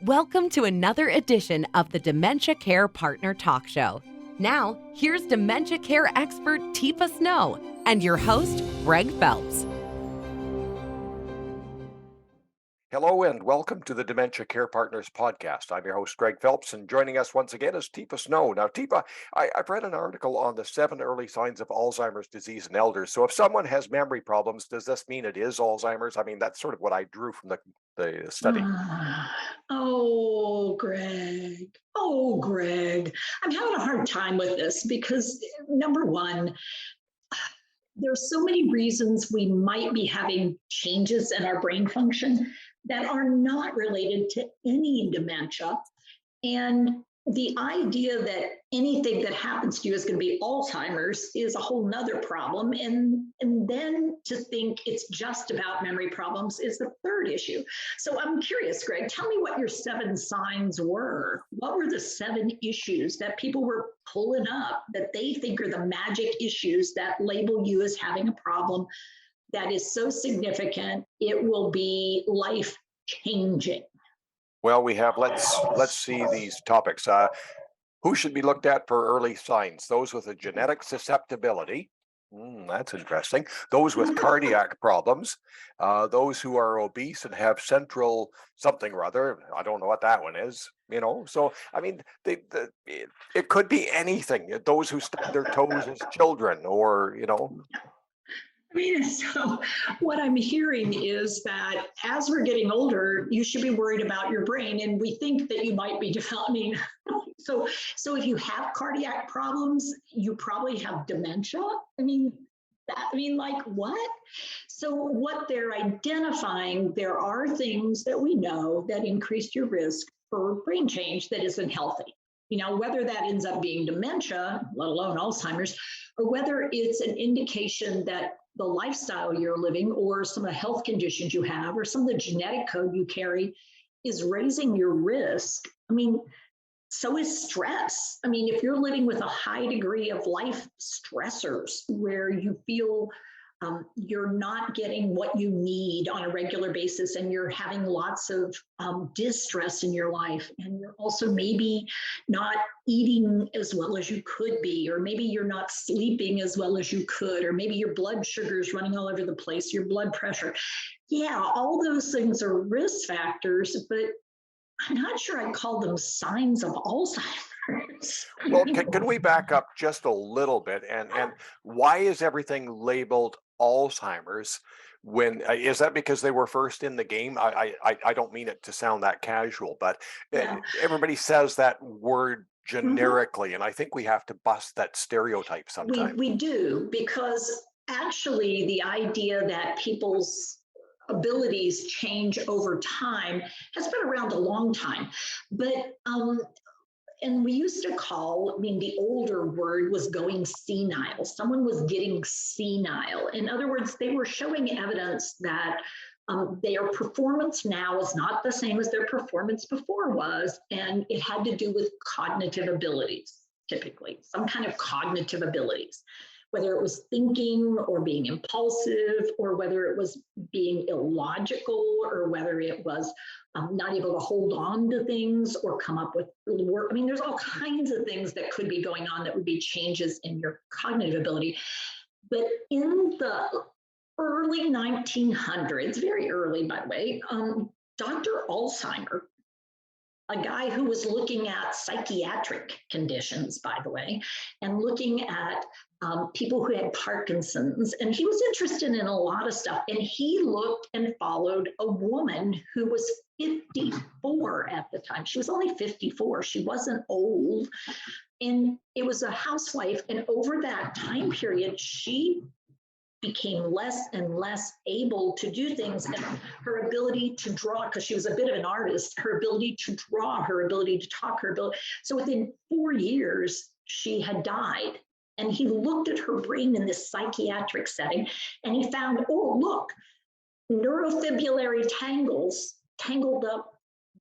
Welcome to another edition of the Dementia Care Partner Talk Show. Now, here's dementia care expert Teepa Snow and your host, Greg Phelps. Hello and welcome to the Dementia Care Partners podcast. I'm your host, Greg Phelps, and joining us once again is Teepa Snow. Now, Teepa, I've read an article on the 7 early signs of Alzheimer's disease in elders. So if someone has memory problems, does this mean it is Alzheimer's? I mean, that's sort of what I drew from the study. Oh, Greg. Oh, Greg. I'm having a hard time with this because, number one, there's so many reasons we might be having changes in our brain function that are not related to any dementia. And the idea that anything that happens to you is going to be Alzheimer's is a whole nother problem. And then to think it's just about memory problems is the third issue. So I'm curious, Greg, tell me what your 7 signs were. What were the 7 issues that people were pulling up that they think are the magic issues that label you as having a problem that is so significant, it will be life changing? Well, we have, let's see these topics. Who should be looked at for early signs? Those with a genetic susceptibility. That's interesting. Those with cardiac problems, those who are obese and have central something or other. I don't know what that one is, So, I mean, it could be anything. Those who stub their toes as children or. I mean, so what I'm hearing is that as we're getting older, you should be worried about your brain, and we think that you might be developing. So if you have cardiac problems, you probably have dementia. Like what? So what they're identifying, there are things that we know that increase your risk for brain change that isn't healthy. Whether that ends up being dementia, let alone Alzheimer's, or whether it's an indication that the lifestyle you're living or some of the health conditions you have or some of the genetic code you carry is raising your risk. So is stress. If you're living with a high degree of life stressors where you feel you're not getting what you need on a regular basis and you're having lots of distress in your life, and you're also maybe not eating as well as you could be, or maybe you're not sleeping as well as you could, or maybe your blood sugar is running all over the place, your blood pressure. Yeah, all those things are risk factors, but I'm not sure I'd call them signs of Alzheimer's. Well, can we back up just a little bit? And why is everything labeled Alzheimer's? When is that because they were first in the game? I don't mean it to sound that casual, but everybody says that word generically, and I think we have to bust that stereotype sometimes. We do, because actually the idea that people's abilities change over time has been around a long time. But and we used to call, the older word was going senile. Someone was getting senile. In other words, they were showing evidence that their performance now is not the same as their performance before was, and it had to do with cognitive abilities, typically, some kind of cognitive abilities, whether it was thinking or being impulsive, or whether it was being illogical, or whether it was not able to hold on to things or come up with work. There's all kinds of things that could be going on that would be changes in your cognitive ability. But in the early 1900s, very early, by the way, Dr. Alzheimer, a guy who was looking at psychiatric conditions, by the way, and looking at people who had Parkinson's, and he was interested in a lot of stuff. And he looked and followed a woman who was 54 at the time. She was only 54. She wasn't old. And it was a housewife. And over that time period, she became less and less able to do things, and her ability to draw, because she was a bit of an artist, her ability to draw, her ability to talk, her ability. So within 4 years, she had died. And he looked at her brain in this psychiatric setting, and he found, oh, look, neurofibrillary tangles, tangled up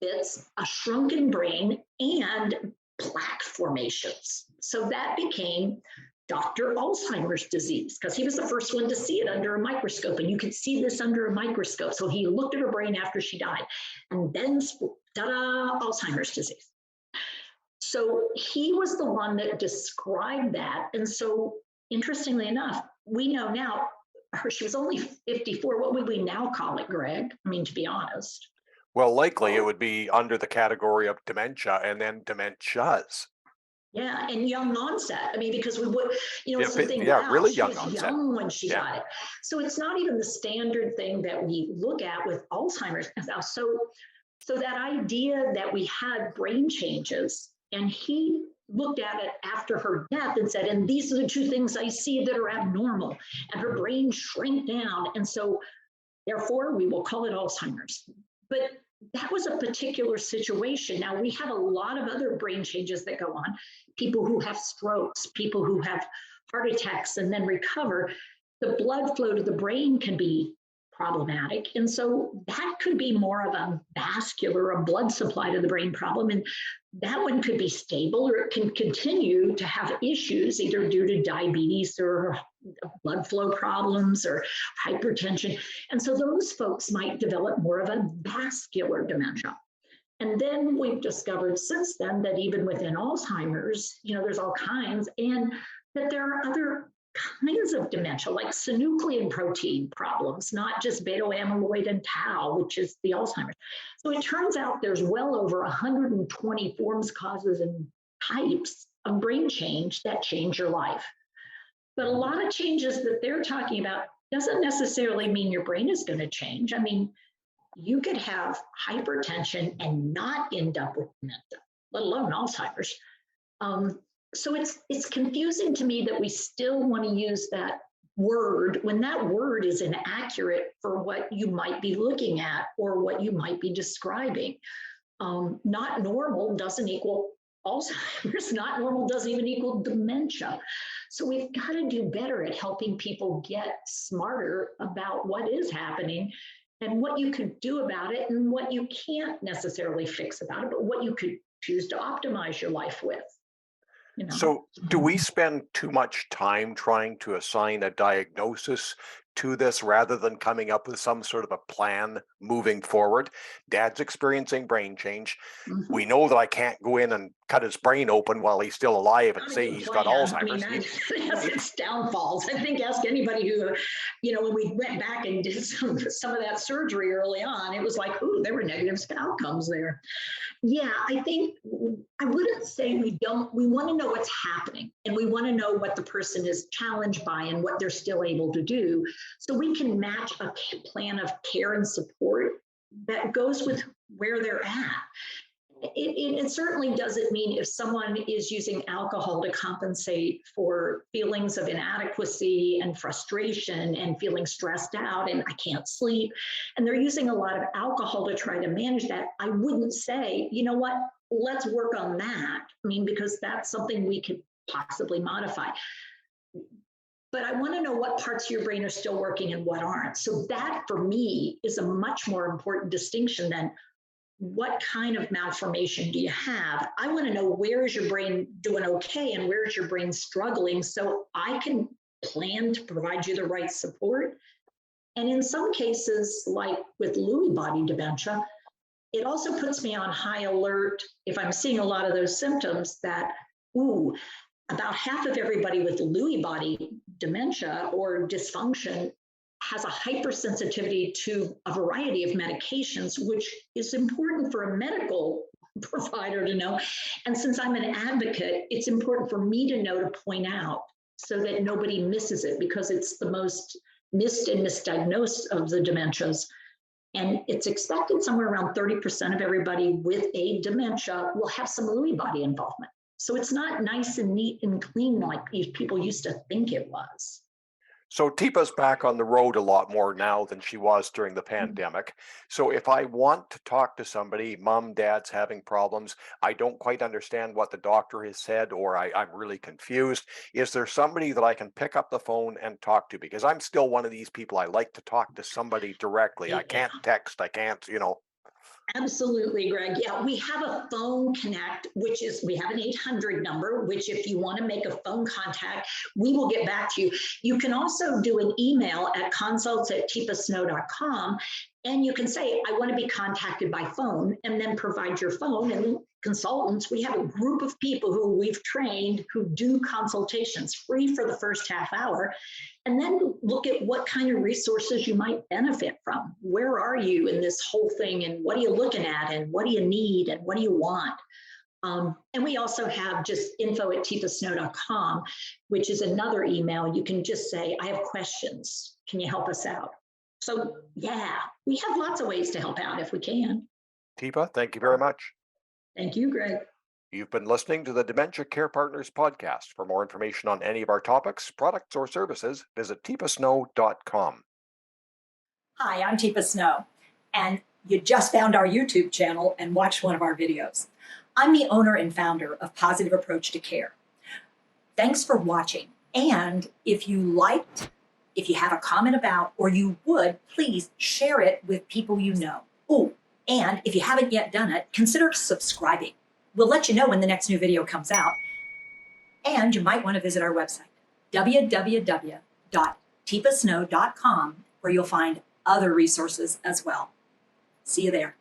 bits, a shrunken brain, and plaque formations. So that became Dr. Alzheimer's disease, because he was the first one to see it under a microscope, and you could see this under a microscope. So he looked at her brain after she died, and then ta-da, Alzheimer's disease. So he was the one that described that. And so interestingly enough, we know now she was only 54. What would we now call it, Greg? I mean, to be honest. Well, likely it would be under the category of dementia and then dementias. Yeah, and young onset. I mean, because we would, it's the thing. Yeah, Wow, really she young was onset. young when she got it. So it's not even the standard thing that we look at with Alzheimer's now. So that idea that we had brain changes, and he looked at it after her death and said, and these are the two things I see that are abnormal, and her brain shrank down, and so therefore we will call it Alzheimer's. But that was a particular situation. Now we have a lot of other brain changes that go on. People who have strokes, people who have heart attacks and then recover. The blood flow to the brain can be problematic. And so that could be more of a vascular, a blood supply to the brain problem. And that one could be stable, or it can continue to have issues either due to diabetes or blood flow problems or hypertension. And so those folks might develop more of a vascular dementia. And then we've discovered since then that even within Alzheimer's, there's all kinds, and that there are other kinds of dementia, like synuclein protein problems, not just beta amyloid and tau, which is the Alzheimer's. So it turns out there's well over 120 forms, causes, and types of brain change that change your life. But a lot of changes that they're talking about doesn't necessarily mean your brain is going to change. I mean, you could have hypertension and not end up with dementia, let alone Alzheimer's. So it's confusing to me that we still want to use that word when that word is inaccurate for what you might be looking at or what you might be describing. Not normal doesn't equal Alzheimer's. Not normal doesn't even equal dementia. So we've got to do better at helping people get smarter about what is happening and what you could do about it and what you can't necessarily fix about it, but what you could choose to optimize your life with. So do we spend too much time trying to assign a diagnosis to this rather than coming up with some sort of a plan moving forward? Dad's experiencing brain change. Mm-hmm. We know that I can't go in and cut his brain open while he's still alive and say he's got Alzheimer's. I mean, that has its downfalls. I think ask anybody who, when we went back and did some of that surgery early on, it was like, ooh, there were negative outcomes there. Yeah, I think I wouldn't say we want to know what's happening, and we want to know what the person is challenged by and what they're still able to do, so we can match a plan of care and support that goes with where they're at. It certainly doesn't mean if someone is using alcohol to compensate for feelings of inadequacy and frustration and feeling stressed out and I can't sleep, and they're using a lot of alcohol to try to manage that, I wouldn't say, you know what, let's work on that. I mean, because that's something we could possibly modify. But I want to know what parts of your brain are still working and what aren't. So that, for me, is a much more important distinction than what kind of malformation do you have? I want to know, where is your brain doing okay and where is your brain struggling, so I can plan to provide you the right support. And in some cases, like with Lewy body dementia, it also puts me on high alert if I'm seeing a lot of those symptoms that, about half of everybody with Lewy body dementia or dysfunction has a hypersensitivity to a variety of medications, which is important for a medical provider to know. And since I'm an advocate, it's important for me to know, to point out, so that nobody misses it, because it's the most missed and misdiagnosed of the dementias. And it's expected somewhere around 30% of everybody with a dementia will have some Lewy body involvement. So it's not nice and neat and clean like people used to think it was. So Teepa's back on the road a lot more now than she was during the pandemic. So if I want to talk to somebody, mom, dad's having problems, I don't quite understand what the doctor has said, or I'm really confused, is there somebody that I can pick up the phone and talk to? Because I'm still one of these people, I like to talk to somebody directly. I can't text, I can't, Absolutely, Greg. Yeah, we have a phone connect, which is, we have an 800 number, which if you want to make a phone contact, we will get back to you. You can also do an email at consults@teepasnow.com, And you can say, I want to be contacted by phone, and then provide your phone. And consultants, we have a group of people who we've trained who do consultations free for the first half hour. And then look at what kind of resources you might benefit from. Where are you in this whole thing? And what are you looking at? And what do you need? And what do you want? And we also have just info@tpasnow.com, which is another email. You can just say, I have questions. Can you help us out? So yeah, we have lots of ways to help out if we can. Teepa, thank you very much. Thank you, Greg. You've been listening to the Dementia Care Partners podcast. For more information on any of our topics, products, or services, visit tpasnow.com. Hi, I'm Teepa Snow, and you just found our YouTube channel and watched one of our videos. I'm the owner and founder of Positive Approach to Care. Thanks for watching. And if you liked, if you have a comment about, or you would, please share it with people you know. Oh, and if you haven't yet done it, consider subscribing. We'll let you know when the next new video comes out. And you might want to visit our website, www.tpasnow.com, where you'll find other resources as well. See you there.